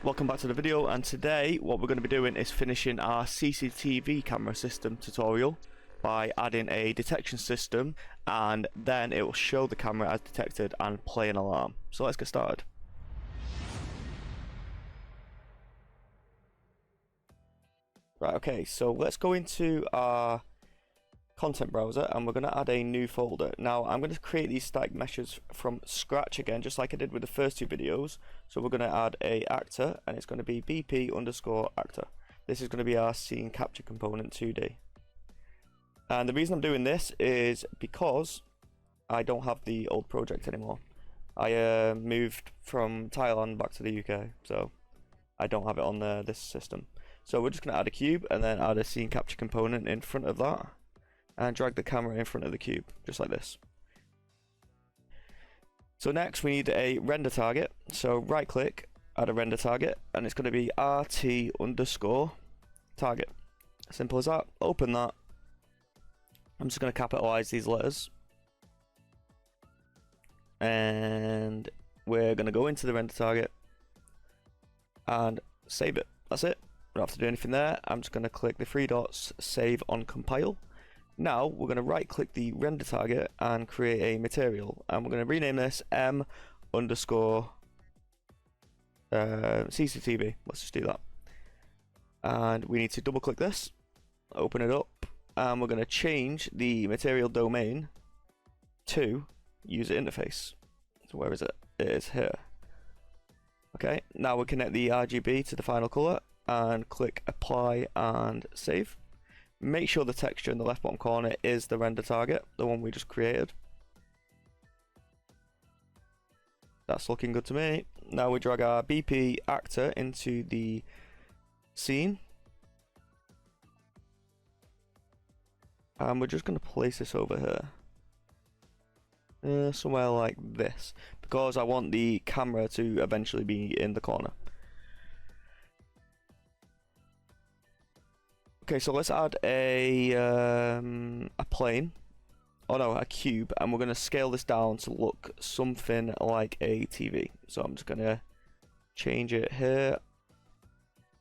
Welcome back to the video, and today what we're going to be doing is finishing our CCTV camera system tutorial by adding a detection system, and then it will show the camera as detected and play an alarm. So let's get started. Right, okay, so let's go into our content browser and we're going to add a new folder. Now I'm going to create these static meshes from scratch again, just like I did with the first two videos. So we're going to add a actor, and it's going to be BP_actor. This is going to be our scene capture component 2D. And the reason I'm doing this is because I don't have the old project anymore. I moved from Thailand back to the UK, so I don't have it on this system. So we're just going to add a cube and then add a scene capture component in front of that, and drag the camera in front of the cube, just like this. So next we need a render target. So right click, add a render target, and it's going to be RT_target. Simple as that. Open that. I'm just going to capitalize these letters. And we're going to go into the render target and save it. That's it. We don't have to do anything there. I'm just going to click the three dots, save on compile. Now we're going to right click the render target and create a material, and we're going to rename this M_CCTV. Let's just do that. And we need to double click this, open it up, and we're going to change the material domain to user interface. So where is it? It is here. Okay, now we connect the RGB to the final color and click apply and save. Make sure the texture in the left bottom corner is the render target, the one we just created. That's looking good to me. Now we drag our BP actor into the scene. And we're just going to place this over here. Somewhere like this, because I want the camera to eventually be in the corner. Okay, so let's add a plane, a cube, and we're going to scale this down to look something like a TV. So I'm just going to change it here,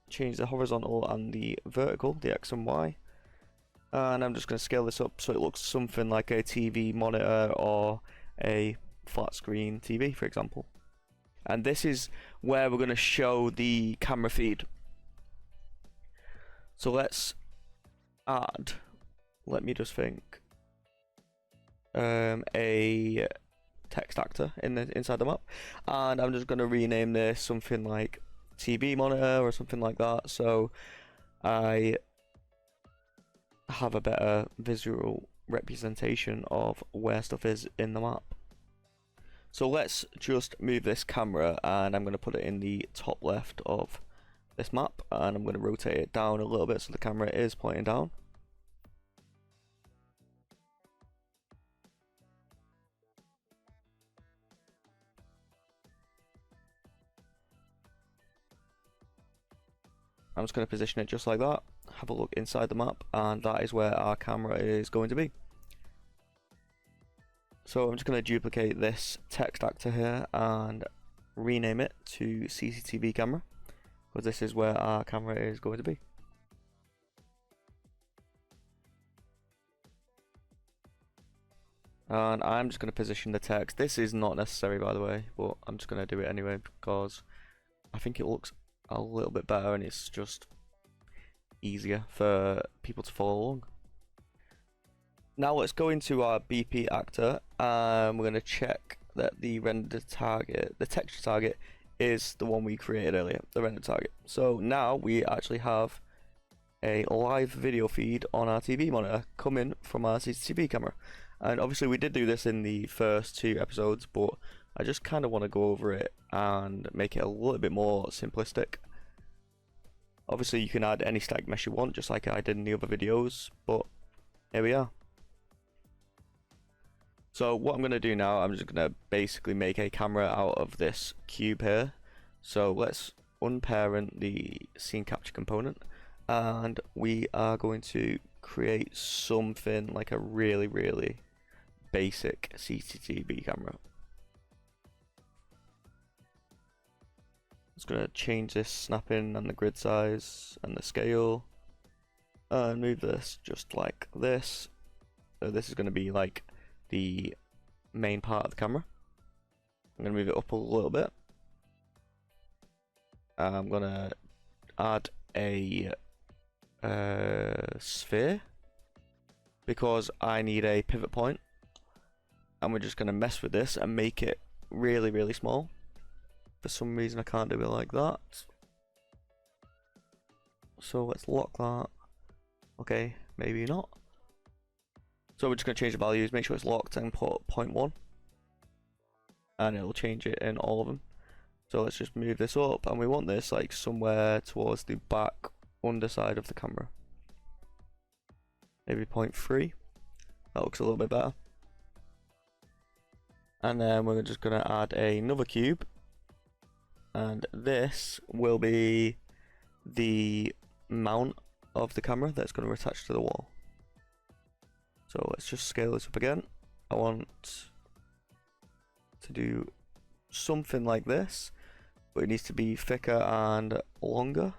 change the horizontal and the vertical, the X and Y, and I'm just going to scale this up so it looks something like a TV monitor or a flat screen TV, for example. And this is where we're going to show the camera feed. So let's add, let me just think, a text actor inside the map, and I'm just going to rename this something like TV monitor or something like that, so I have a better visual representation of where stuff is in the map. So let's just move this camera, and I'm going to put it in the top left of this map, and I'm going to rotate it down a little bit so the camera is pointing down. I'm just going to position it just like that. Have a look inside the map, and that is where our camera is going to be. So I'm just going to duplicate this text actor here and rename it to CCTV camera, because this is where our camera is going to be. And I'm just going to position the text. This is not necessary, by the way, but I'm just going to do it anyway because I think it looks a little bit better and it's just easier for people to follow along. Now let's go into our BP actor, and we're going to check that the render target, the texture target, is the one we created earlier, the render target. So now we actually have a live video feed on our TV monitor coming from our CCTV camera. And obviously we did do this in the first two episodes, but I just kind of want to go over it and make it a little bit more simplistic. Obviously you can add any static mesh you want, just like I did in the other videos, but here we are. So what I'm going to do now, I'm just going to basically make a camera out of this cube here. So let's unparent the scene capture component, and we are going to create something like a really basic CCTV camera. Just gonna change this snapping and the grid size and the scale, and move this just like this. So this is gonna be like the main part of the camera. I'm gonna move it up a little bit. I'm gonna add a sphere because I need a pivot point, and we're just gonna mess with this and make it really small. For some reason I can't do it like that, so let's lock that. Okay, maybe not. So we're just gonna change the values, make sure it's locked, and put 0.1, and it'll change it in all of them. So let's just move this up, and we want this like somewhere towards the back underside of the camera. Maybe 0.3. That looks a little bit better. And then we're just gonna add another cube, and this will be the mount of the camera that's going to attach to the wall. So let's just scale this up again. I want to do something like this, but it needs to be thicker and longer.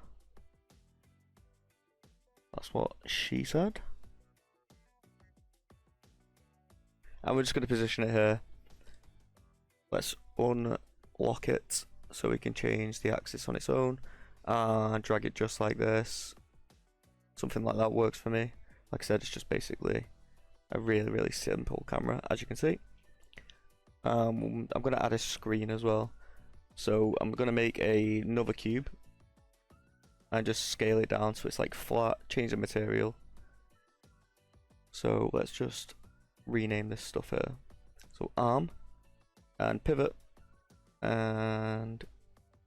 That's what she said. And we're just going to position it here. Let's unlock it so we can change the axis on its own and drag it just like this. Something like that works for me. Like I said, it's just basically a really simple camera, as you can see. I'm going to add a screen as well. So I'm going to make another cube and just scale it down so it's like flat, change the material. So let's just rename this stuff here. So arm and pivot and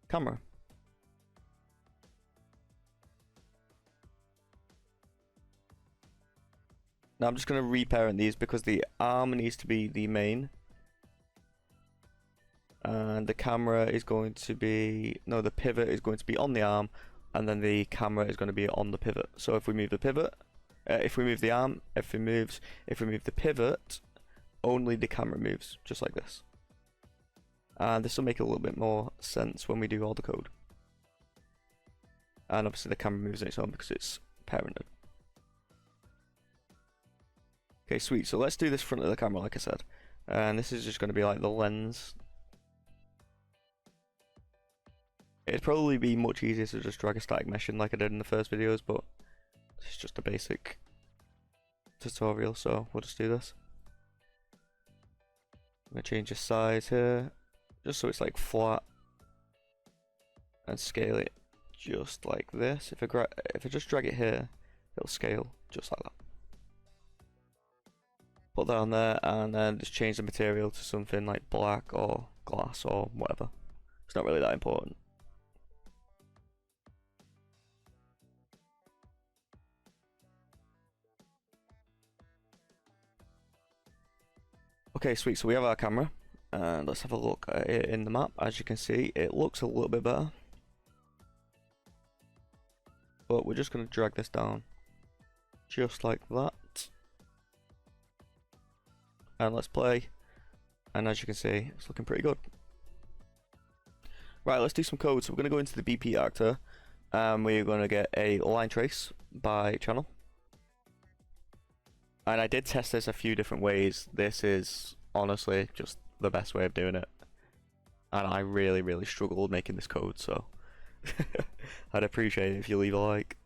camera. Now I'm just going to reparent these because the arm needs to be the main, and the camera is going to be, no, the pivot is going to be on the arm, and then the camera is going to be on the pivot. So if we move the pivot, if we move the arm, if we move the pivot, only the camera moves, just like this. And this will make a little bit more sense when we do all the code. And obviously the camera moves on its own because it's parented. Okay, sweet. So let's do this front of the camera, like I said. And this is just going to be like the lens. It'd probably be much easier to just drag a static mesh in like I did in the first videos, but this is just a basic tutorial, so we'll just do this. I'm going to change the size here, just so it's like flat, and scale it just like this. If I just drag it here, it'll scale just like that. Put that on there, and then just change the material to something like black or glass or whatever. It's not really that important. Okay, sweet. So we have our camera, and let's have a look at it in the map. As you can see, it looks a little bit better. But we're just going to drag this down just like that. And let's play. And as you can see, it's looking pretty good. Right, let's do some code. So we're going to go into the BP actor, and we're going to get a line trace by channel. And I did test this a few different ways. This is honestly just the best way of doing it. And I really struggled making this code, so I'd appreciate it if you leave a like.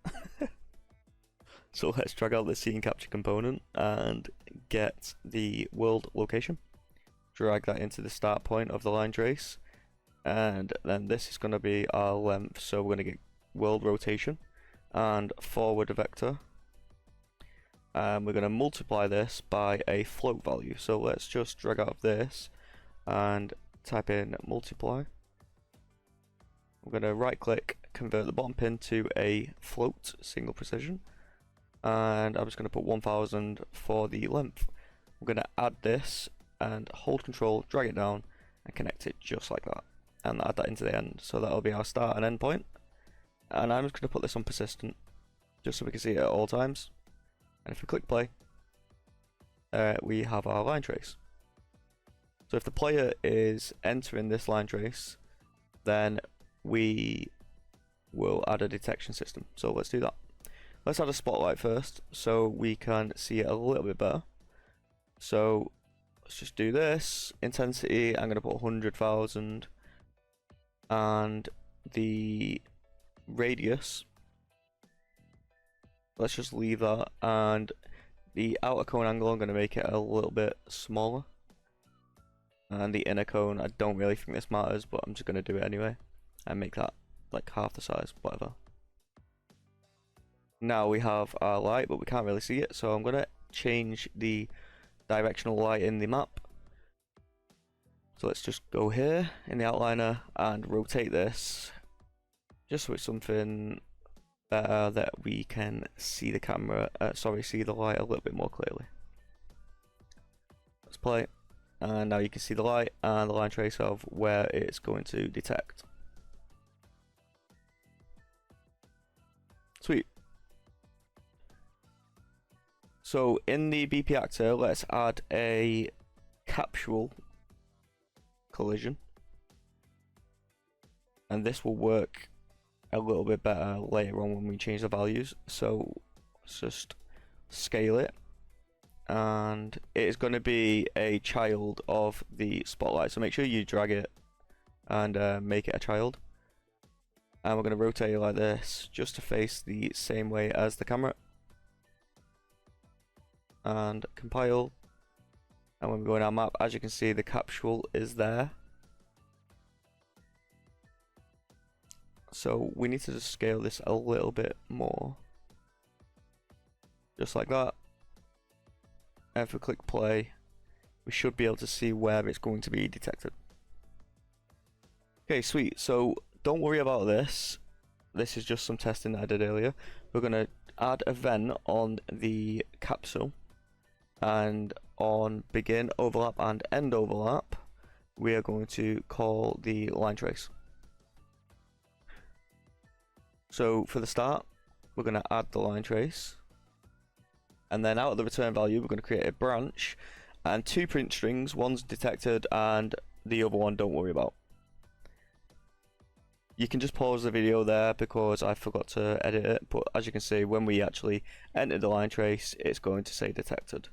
So let's drag out the scene capture component and get the world location. Drag that into the start point of the line trace. And then this is going to be our length, so we're going to get world rotation and forward vector. And we're going to multiply this by a float value. So let's just drag out of this and type in multiply. I'm going to right click, convert the bottom pin to a float, single precision. And I'm just going to put 1000 for the length. I'm going to add this and hold control, drag it down and connect it just like that. And add that into the end. So that'll be our start and end point. And I'm just going to put this on persistent just so we can see it at all times. And if we click play, we have our line trace. So if the player is entering this line trace, then we will add a detection system. So let's do that. Let's add a spotlight first so we can see it a little bit better. So let's just do this. Intensity, I'm going to put 100,000, and the radius, let's just leave that, and the outer cone angle, I'm going to make it a little bit smaller, and the inner cone, I don't really think this matters, but I'm just going to do it anyway and make that like half the size, whatever. Now we have our light, but we can't really see it, so I'm going to change the directional light in the map. So let's just go here in the outliner and rotate this just so it's something better that we can see the camera, see the light a little bit more clearly. Let's play, and now you can see the light and the line trace of where it's going to detect. Sweet. So in the BP actor, let's add a Captal Collision, and this will work a little bit better later on when we change the values. So let's just scale it, and it is going to be a child of the spotlight, so make sure you drag it and make it a child, and we're going to rotate it like this just to face the same way as the camera, and compile. And when we go in our map, as you can see, the capsule is there. So we need to just scale this a little bit more. Just like that. And if we click play, we should be able to see where it's going to be detected. Okay, sweet. So don't worry about this. This is just some testing that I did earlier. We're going to add a vent on the capsule, and on begin overlap and end overlap, we are going to call the line trace. So for the start, we're going to add the line trace, and then out of the return value, we're going to create a branch and two print strings. One's detected and the other one don't worry about. You can just pause the video there because I forgot to edit it, but as you can see, when we actually enter the line trace, it's going to say detected.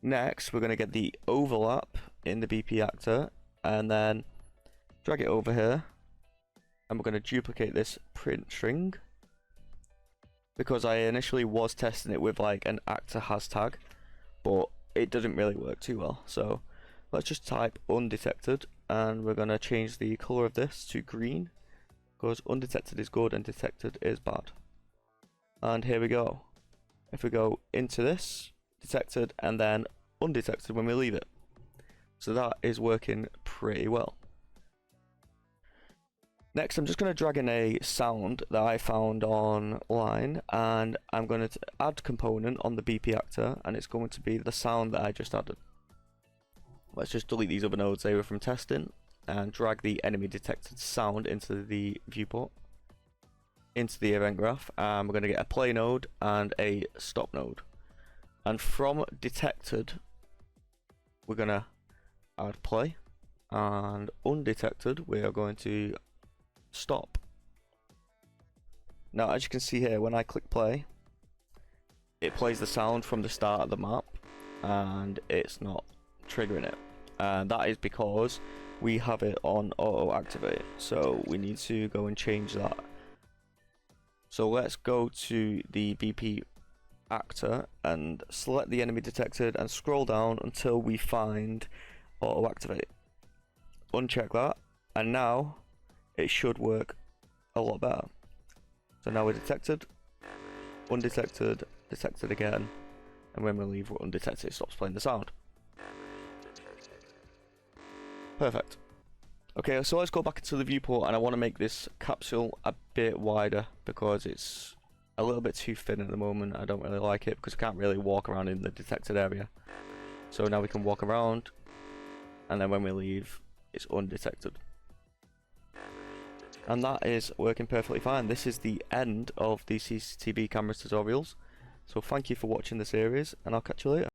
Next, we're going to get the overlap in the BP actor and then drag it over here, and we're going to duplicate this print string because I initially was testing it with like an actor hashtag, but it doesn't really work too well. So let's just type undetected, and we're going to change the color of this to green because undetected is good and detected is bad. And here we go. If we go into this, detected and then undetected when we leave it. So that is working pretty well. Next, I'm just going to drag in a sound that I found online, and I'm going to add component on the BP actor, and it's going to be the sound that I just added. Let's just delete these other nodes, they were from testing, and drag the enemy detected sound into the viewport, into the event graph, and we're going to get a play node and a stop node. And from detected, we're going to add play, and undetected, we are going to stop. Now, as you can see here, when I click play, it plays the sound from the start of the map, and it's not triggering it. And that is because we have it on auto activate, so we need to go and change that. So let's go to the BP actor and select the enemy detected and scroll down until we find auto activate. Uncheck that, and now it should work a lot better. So now we're detected, undetected, detected again, and when we leave we're undetected, it stops playing the sound. Perfect. Okay, so let's go back into the viewport, and I want to make this capsule a bit wider because it's a little bit too thin at the moment. I don't really like it because I can't really walk around in the detected area. So now we can walk around, and then when we leave, it's undetected. And that is working perfectly fine. This is the end of the CCTV cameras tutorials. So thank you for watching the series, and I'll catch you later.